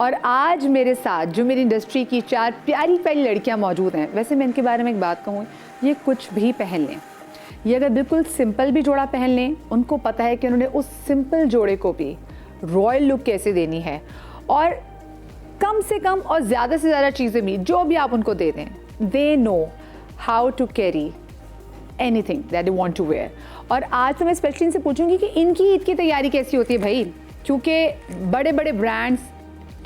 और आज मेरे साथ जो मेरी इंडस्ट्री की 4 प्यारी प्यारी लड़कियां मौजूद हैं। वैसे मैं इनके बारे में एक बात कहूँ, ये कुछ भी पहन लें, ये अगर बिल्कुल सिंपल भी जोड़ा पहन लें, उनको पता है कि उन्होंने उस सिंपल जोड़े को भी रॉयल लुक कैसे देनी है, और कम से कम और ज़्यादा से ज़्यादा चीज़ें भी जो भी आप उनको दे दें, they know how to carry anything that you want to wear. और आज तो मैं स्पेशली इनसे पूछूंगी कि इनकी ईद की तैयारी कैसी होती है भाई, क्योंकि बड़े बड़े ब्रांड्स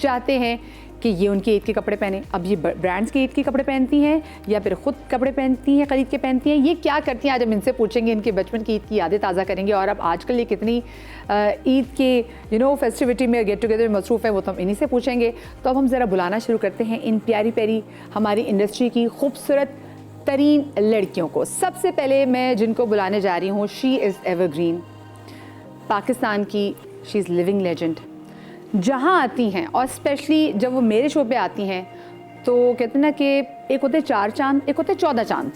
चाहते हैं कि ये उनकी ईद के कपड़े पहने। अब ये ब्रांड्स की ईद के कपड़े पहनती हैं या फिर ख़ुद कपड़े पहनती हैं, ख़रीद के पहनती हैं, ये क्या करती हैं, आज हम इनसे पूछेंगे, इनके बचपन की ईद की यादें ताज़ा करेंगे। और अब आजकल ये कितनी ईद के फेस्टिविटी में गेट टुगेदर में मसरूफ़ है, वो तो हम इन्हीं से पूछेंगे। तो अब हम ज़रा बुलाना शुरू करते हैं इन प्यारी प्यारी हमारी इंडस्ट्री की खूबसूरत तरीन लड़कियों को। सबसे पहले मैं जिनको बुलाने जा रही हूँ, शी इज़ एवरग्रीन, पाकिस्तान की शी इज़ लिविंग लेजेंड। जहाँ आती हैं और स्पेशली जब वो मेरे शो पे आती हैं तो कहते हैं ना कि एक होते 4 चांद, एक होते 14 चांद,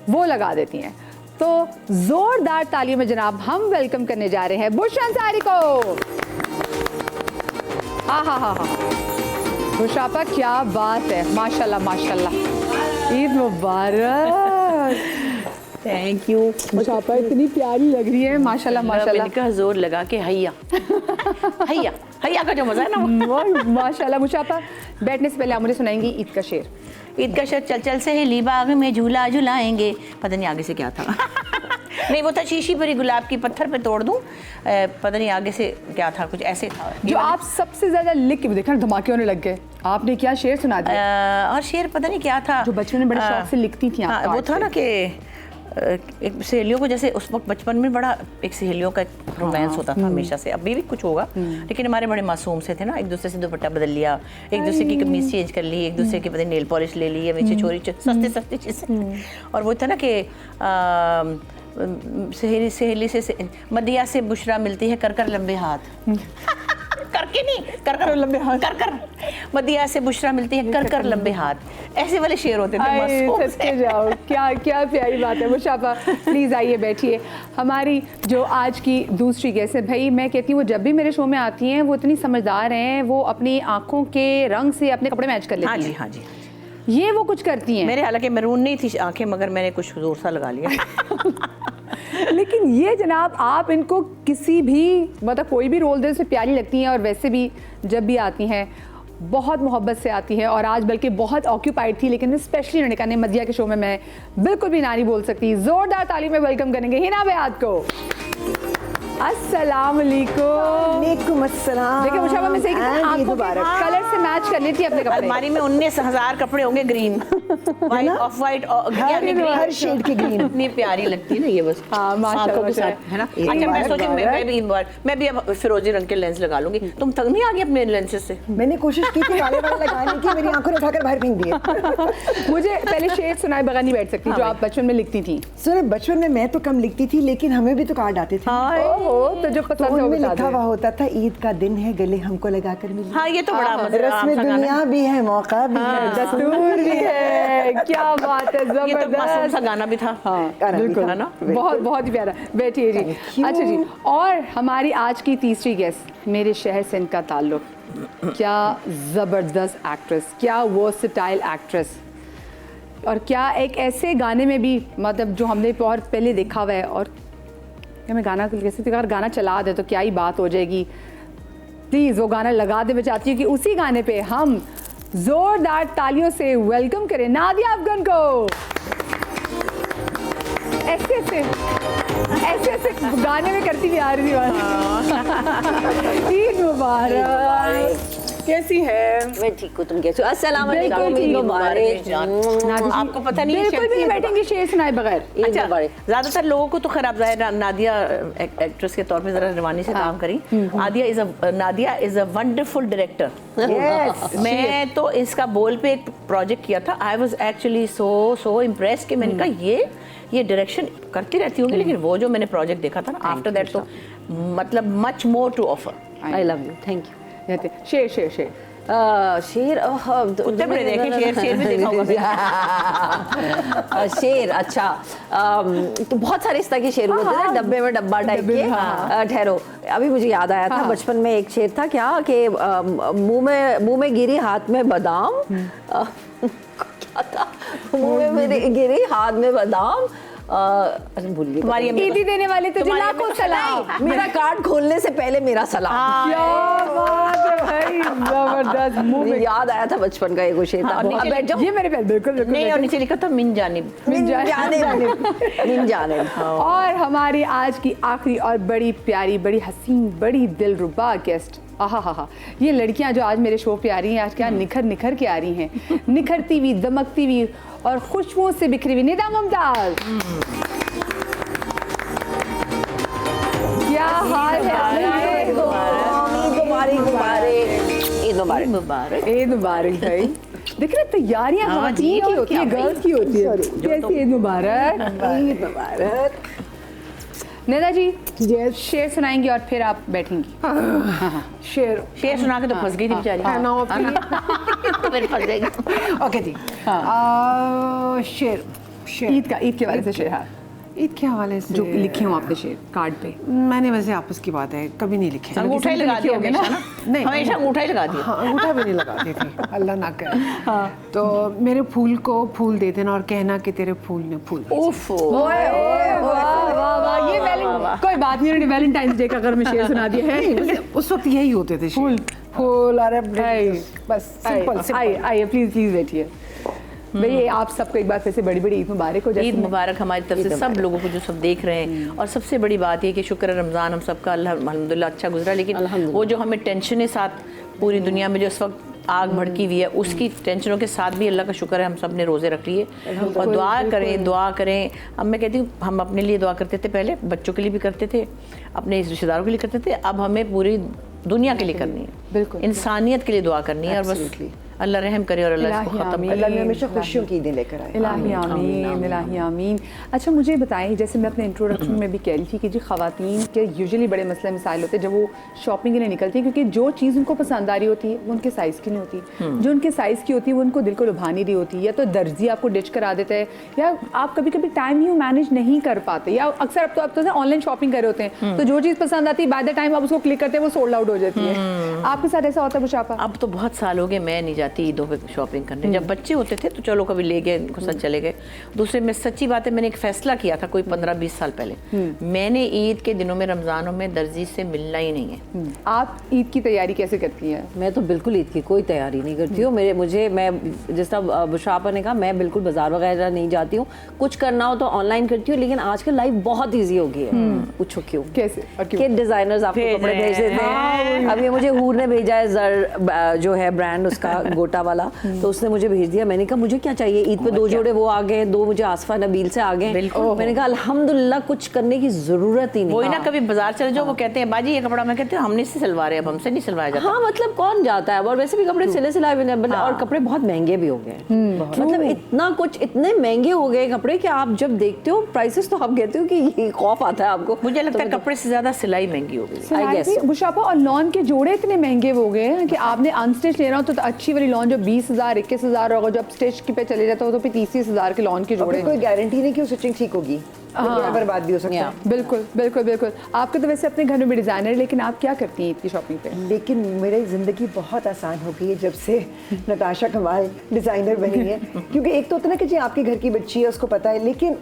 वो लगा देती हैं। तो ज़ोरदार तालियों में जनाब हम वेलकम करने जा रहे हैं बुशरा अंसारी को। हा बुशरापा, क्या बात है, माशाल्लाह माशाल्लाह, ईद मुबारक। Thank you. बुशरापा इतनी प्यारी लग रही है, माशाल्लाह माशाल्लाह। का जोर लगा के हैया हैया हैया का जो मजा है ना वो। माशाल्लाह। बुशरापा, बैठने से पहले आप मुझे सुनाएंगी ईद का शेर। ईद का शेर, चल चल सहेली बाग में झूला झुलाएंगे, पता नहीं आगे से क्या था नहीं वो था शीशी भरी गुलाब की पत्थर पे तोड़ दूं, पता नहीं आगे से क्या था, कुछ ऐसे था। जो आप सबसे ज्यादा लिख के देखा, धमाके होने लग गए, आपने क्या शेर सुना दिया। और शेर पता नहीं क्या था, जो बचपन में बड़े शौक से लिखती थी। वो था ना कि एक सहेलियों को, जैसे उस वक्त बचपन में बड़ा एक सहेलियों का रोमांस होता था हमेशा से, अभी भी कुछ होगा, लेकिन हमारे बड़े मासूम से थे ना, एक दूसरे से दुपट्टा बदल लिया, एक दूसरे की कमीज चेंज कर ली, एक दूसरे की पता नेल पॉलिश ले ली, नीचे चोरी सस्ती सस्ती चीज़ें। और वो था ना कि सहेली से मदिया से बुशरा मिलती है कर कर लंबे हाथ करके नहीं, कर कर लंबे हाथ, कर कर मदिया से बुशरा मिलती है कर कर लंबे हाथ, ऐसे वाले शेर होते थे। सच्चे जाओ, क्या क्या प्यारी बात है। मुशाफा प्लीज़ आइए बैठिए। हमारी जो आज की दूसरी गेस्ट है, भाई मैं कहती हूँ वो जब भी मेरे शो में आती हैं वो इतनी समझदार हैं, वो अपनी आँखों के रंग से अपने कपड़े मैच कर लेती हैं। हाँ जी हाँ जी, ये वो कुछ करती हैं। मेरे हालांकि मैरून नहीं थी आंखें, मगर मैंने कुछ जोर सा लगा लिया लेकिन ये जनाब, आप इनको किसी भी मतलब कोई भी रोल दे से प्यारी लगती हैं, और वैसे भी जब भी आती हैं बहुत मोहब्बत से आती है। और आज बल्कि बहुत ऑक्यूपाइड थी, लेकिन स्पेशली उन्होंने कहा मदिया के शो में मैं बिल्कुल भी ना नहीं बोल सकती। जोरदार ताली में वेलकम करेंगे हिना बयाद को। अस्सलाम वालेकुम। अस्सलाम। देखिए मुशाफा में सही आंखों के कलर से मैच कर लेती है अपने कपड़े। अलमारी में 19,000 कपड़े होंगे ग्रीन, वाइट, ऑफ वाइट, हर शेड के ग्रीन। इतनी प्यारी लगती है ना ये, बस हाँ माशाल्लाह के साथ, है ना। अच्छा मैं सोची मैं भी अब फिरोजी रंग के लेंस लगा लूंगी। तुम थक नहीं आ गई अपने लेंसेज से? मैंने कोशिश की थी वाले वाले लगाने की, मेरी आंखों ने उठाकर बाहर फेंक दिए मुझे पहले शेर सुनाए बगैर नहीं बैठ सकती, जो आप बचपन में लिखती थी। सुनो, बचपन में मैं तो कम लिखती थी, लेकिन हमें भी तो कार्ड आते थे। तो जो पसंद है उनमें लिखा हुआ होता था, ईद का दिन है गले हमको लगा कर मिली। हाँ ये तो बड़ा रस्म दुनिया भी है, मौका भी है, दस्तूर भी है। क्या बात है, ये तो मासूम सा गाना भी था। हाँ बिल्कुल, है ना, बहुत बहुत ही प्यारा। बैठिए जी। अच्छा जी, और हमारी आज की तीसरी गेस्ट, मेरे शहर से इनका ताल्लुक, क्या ज़बरदस्त एक्ट्रेस, क्या वर्सेटाइल एक्ट्रेस, और क्या एक ऐसे गाने में भी मतलब जो हमने बहुत पहले देखा हुआ है। और क्या मैं गाना कैसे, अगर गाना चला दे तो क्या ही बात हो जाएगी। प्लीज़ वो गाना लगा दे। मैं चाहती हूँ कि उसी गाने पे हम जोरदार तालियों से वेलकम करें नादिया अफगान को। ऐसे ऐसे गाने में करती हुई आ रही थी। ईद मुबारक। कैसी है? मैं ठीक हूँ, तुम कैसे हो? अस्सलाम वालेकुम। आपको पता नहीं है, बिल्कुल भी नहीं बैठेंगे शेर सुनाए बगैर। अच्छा, ज्यादातर लोगों को तो खैर आप ज़ाहिर नादिया एक्ट्रेस के तौर पे जरा रवानी से काम करी। Nadia is a wonderful director. मैं तो इसका बोल पे एक प्रोजेक्ट किया था, I was actually so impressed कि मैंने कहा ये डायरेक्शन करती रहती होंगी, लेकिन वो जो मैंने प्रोजेक्ट देखा था ना, आफ्टर दैट तो मतलब much more to offer. I love you, thank you. शेर शेर शेर शेर उत्तर में देखे शेर भी देखा होगा। शेर, अच्छा। तो बहुत सारे इस तरह के शेर होते थे डब्बे में, डब्बा टाइप के। ठहरो, अभी मुझे याद आया था बचपन में एक शेर था क्या कि मुंह में गिरी हाथ में बादाम, क्या था, मुंह में गिरी हाथ में बादाम, भूल गई। तुम्हारी ईदी देने वाले तुझे लाखों सलाम, मेरा कार्ड खोलने से पहले मेरा सलाम। क्या बात है भाई, जबरदस्त। मुंह मुझे में याद आया था बचपन का एक शेर था। हाँ, अब बैठ जाओ। ये मेरे पे बिल्कुल बिल्कुल नहीं, और नीचे लिखा था मिन जानिब। मिन जाने। और हमारी आज की आखिरी और बड़ी प्यारी, बड़ी हसीन, बड़ी दिलरुबा गेस्ट, आहा, ये लड़कियां जो आज मेरे शो पे आ रही हैं, आज क्या निखर के आ रही हैं, निखरती हुई, दमकती हुई और खुशबुओं से बिखरी हुई। निदा मुमताज, क्या हाल है? ईद मुबारक। ईद मुबारक भाई। देख रहे तैयारियां ख़वातीन की होती है, गर्ल्स की होती है। कैसी ईद मुबारक। ईद मुबारक। निदा जी शेर सुनाएंगी और फिर आप बैठेंगी। शेर सुना के तो फंस गई थी बेचारी। फिर फंस जाएगी। ओके जी। शेर ईद के बारे से शेर, हाँ, ईद के हवाले से जो लिखे हो आपने शेर कार्ड पे। मैंने वैसे आपस की बात है कभी नहीं लिखे। अंगूठा ही लगा दिया हमेशा ना। नहीं, हमेशा अंगूठा ही लगा दिया। हाँ, अंगूठा भी नहीं लगाती थी, अल्लाह ना करे। तो मेरे फूल को फूल दे देना और कहना कि तेरे फूल ने फूल भेजे। ये कोई बात नहीं, उन्होंने वैलेंटाइंस डे का अगर मैं शेर सुना दिया है। उस वक्त यही होते थे फूल फूल और बस सिंपल। आइए प्लीज बैठिए। भाई आप सबको एक बार फिर से बड़ी बड़ी ईद मुबारक हो। ईद मुबारक हमारी तरफ से सब लोगों को जो सब देख रहे हैं। और सबसे बड़ी बात ये कि शुक्र है रमज़ान हम सबका अल्हम्दुलिल्लाह अच्छा गुजरा, लेकिन वो जो हमें टेंशनें साथ पूरी दुनिया में जो इस वक्त आग भड़की हुई है, उसकी टेंशनों के साथ भी अल्लाह का शुक्र है हम सब ने रोज़े रख लिए। और दुआ करें। अब मैं कहती हूँ हम अपने लिए दुआ करते थे, पहले बच्चों के लिए भी करते थे, अपने रिश्तेदारों के लिए करते थे, अब हमें पूरी दुनिया के लिए करनी है, बिल्कुल इंसानियत के लिए दुआ करनी है। और बस अल्लाह रहम करे और अल्लाह इसको खत्म करे। अल्लाह ने हमेशा खुशियों की ईदें लेकर आए। इलाही आमीन, इलाही आमीन। अच्छा मुझे बताएं, जैसे मैं अपने इंट्रोडक्शन में भी कह रही थी कि जी ख़वातीन के यूजुअली बड़े मसले मसाइल होते हैं जब वो शॉपिंग के लिए निकलती हैं, क्योंकि जो चीज़ उनको पसंद आ रही होती है वो उनके साइज़ की नहीं होती, जो उनके साइज़ की होती है वो उनको दिल को लुभा नहीं रही होती, या तो दर्जी आपको डिच करा देता है, या आप कभी कभी टाइम ही मैनेज नहीं कर पाते, या अक्सर अब तो ऑनलाइन शॉपिंग कर रहे होते हैं तो जो चीज़ पसंद आती है बाय द टाइम आप उसको क्लिक करते हैं वो सोल्ड आउट हो जाती है। आपके साथ ऐसा होता है बुशापा? अब तो बहुत साल हो गए मैं नहीं जाती ईदों पे शॉपिंग करने। जब बच्चे होते थे तो चलो कभी ले गए, उनको साथ चले गए। दूसरे में सच्ची बात है, मैंने एक फैसला किया था कोई 15-20 साल पहले, मैंने ईद के दिनों में रमज़ानों में दर्जी से मिलना ही नहीं है। आप ईद की तैयारी कैसे करती हैं? मैं तो बिल्कुल ईद की कोई तैयारी नहीं करती हूँ। मैं जिस तरह बुशापा ने कहा, मैं बिल्कुल बाजार वगैरह नहीं जाती हूँ। कुछ करना हो तो ऑनलाइन करती हूँ, लेकिन आजकल लाइफ बहुत ईजी हो गई है। पूछो क्यों? कैसे और क्यों? कि डिजाइनर्स आपको कपड़े भेज देते हैं। अभी मुझे हूर ने भेजा है जर जो है ब्रांड उसका गोटा वाला, तो उसने मुझे भेज दिया। मैंने कहा मुझे क्या चाहिए, ईद पे 2 जोड़े वो आ गए, 2 मुझे आसफा नबील से आ गए। मैंने कहा अल्हम्दुलिल्लाह कुछ करने की जरूरत ही नहीं। वही ना, कभी बाजार चले जाओ वो कहते हैं बाजी ये कपड़ा, मैं कहती हूँ हमने से सिलवा रहे, अब हमसे नहीं सिलवाया जाता। हाँ मतलब कौन जाता है, और वैसे भी कपड़े सिले सिलाए भी नहीं, और कपड़े बहुत महंगे भी हो गए। मतलब इतने महंगे हो गए कपड़े कि आप जब देखते हो प्राइसेस तो आप कहते हो कि ये खौफ आता है आपको। मुझे लगता है कपड़े से ज्यादा सिलाई महंगी हो गई। I guess so. बुशापा और लॉन के जोड़े इतने महंगे हो गए हैं कि आपने अनस्टिच लेना हो तो अच्छी वाली लॉन जो 20,000 21,000 होगा, जब स्टिच की पे चले जाता हो तो फिर 30,000 के लॉन के जोड़े। कोई गारंटी नहीं कि स्टिचिंग ठीक होगी, बर्बाद भी हो सकता है। बिल्कुल बिल्कुल बिल्कुल। आपके तो वैसे अपने घर में भी डिजाइनर है, लेकिन आप क्या करती हैं ईद की शॉपिंग पे? लेकिन मेरी ज़िंदगी बहुत आसान हो गई है जब से नताशा कमाल डिज़ाइनर बनी है। क्योंकि एक तो होता है ना कि जी आपके घर की बच्ची है उसको पता है, लेकिन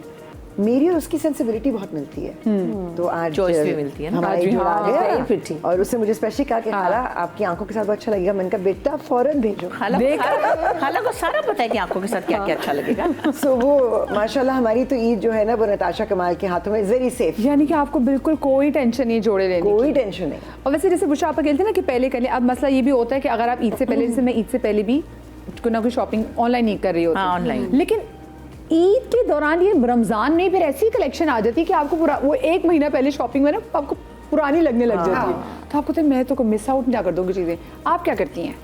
मेरी और उसकी सेंसिबिलिटी बहुत मिलती है। तो आज चॉइस भी मिलती है ना। हमारी जुड़ा very गया pretty। और उससे मुझे स्पेशली कहा कि खाला आपकी आंखों के साथ बहुत अच्छा लगेगा। मैंने कहा बेटा फौरन भेजो। खाला को सारा पता है कि आंखों के साथ क्या क्या अच्छा लगेगा। सो वो माशाल्लाह हमारी तो ईद जो है ना वो नताशा कमाल के हाथों में वेरी सेफ। यानी कि आपको बिल्कुल कोई टेंशन नहीं जोड़े लेने की? कोई टेंशन नहीं। और वैसे जैसे बुशापा कहते हैं ना कि पहले कर ले, अब मसला ये भी होता है कि अगर आप ईद से पहले, जैसे मैं ईद से पहले भी कोई ना कोई शॉपिंग ऑनलाइन नहीं कर रही होती, हाँ, ऑनलाइन। लेकिन ईद के दौरान ये रमजान में फिर ऐसी कलेक्शन आ जाती है कि आपको पूरा वो 1 महीना पहले शॉपिंग में ना आपको पुरानी लगने लग जाती है, तो आपको तो मैं तो मिस आउट ना कर दूंगी चीज़ें। आप क्या करती हैं?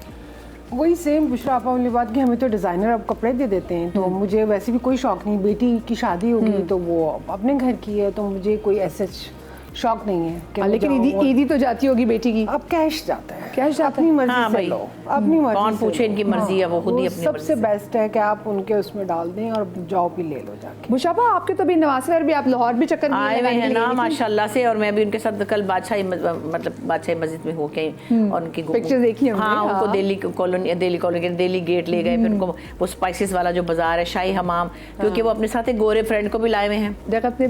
वही सेम बुशरापा वाली बात कि हमें तो डिज़ाइनर अब कपड़े दे देते हैं, तो मुझे वैसे भी कोई शौक नहीं। बेटी की शादी होगी तो वो अपने घर की है, तो मुझे कोई ऐसे शौक नहीं है कि मैं लेकिन जाऊँ ईदी तो जाती होगी बेटी की, अब कैश जाता है, कैश जाता अपनी मर्जी हाँ से भाई। लो, अपनी मर्जी कौन से पूछे लो। इनकी मर्जी है, वो खुद ही अपनी मर्जी सबसे बेस्ट है कि आप उनके उसमें डाल दें और जॉब भी ले लो जाके। मुशाफा आपके तो भी नवासगर भी आप लाहौर भी चक्कर आए हुए लगाने के हैं लिए ना गई थी? माशाल्लाह से, और मैं भी उनके साथ कल बादशाही मस्जिद में होके और उनकी Pictures देखी हमने, हाँ, उनको हाँ। दिल्ली कॉलोनी दिल्ली गेट ले गए, फिर उनको वो स्पाइसेस वाला जो बाजार है, शाही हमाम, क्योंकि वो अपने साथ एक गोरे फ्रेंड को भी लाए हुए हैं। जब अपने